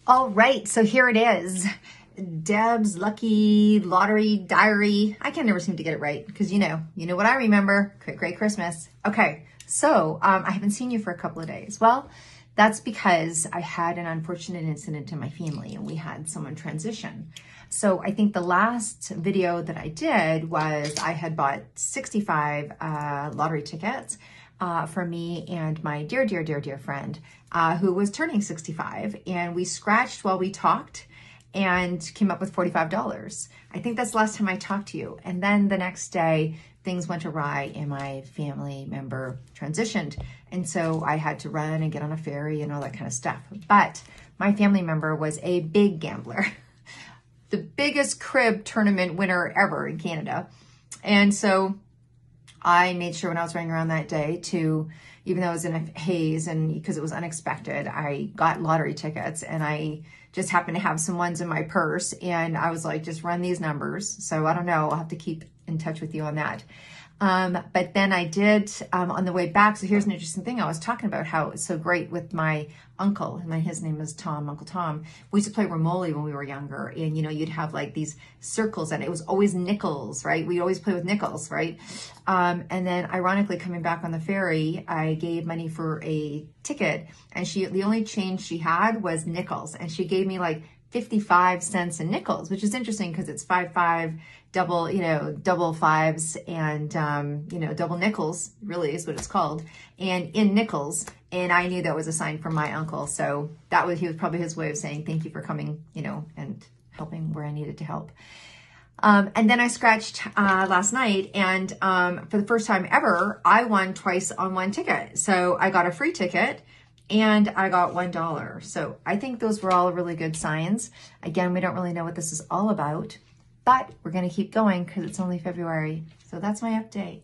All right, so here it is. Deb's Lucky Lottery Diary. I can never seem to get it right because you know what I remember. Great Christmas. Okay, so I haven't seen you for a couple of days. Well, that's because I had an unfortunate incident in my family and we had someone transition. So I think the last video that I did was I had bought 65 lottery tickets for me and my dear friend who was turning 65, and we scratched while we talked and came up with $45. I think that's the last time I talked to you. And then the next day things went awry and my family member transitioned. And so I had to run and get on a ferry and all that kind of stuff. But my family member was a big gambler, the biggest crib tournament winner ever in Canada. And so I made sure when I was running around that day to, even though I was in a haze and because it was unexpected, I got lottery tickets and I just happened to have some ones in my purse and I was like, just run these numbers. So I don't know, I'll have to keep in touch with you on that. But then I did on the way back. So here's an interesting thing. I was talking about how it's so great with my uncle. His name is Tom, Uncle Tom. We used to play Romoli when we were younger. And, you'd have like these circles and it was always nickels, right? We always play with nickels, right? And then ironically, coming back on the ferry, I gave money for a ticket and the only change she had was nickels. And she gave me like 55 cents in nickels, which is interesting because it's 5 double fives and, double nickels really is what it's called, and in nickels. And I knew that was a sign from my uncle. So he was probably his way of saying, thank you for coming, and helping where I needed to help. And then I scratched, last night and, for the first time ever, I won twice on one ticket. So I got a free ticket and I got $1. So I think those were all really good signs. Again, we don't really know what this is all about, but we're going to keep going because it's only February. So that's my update.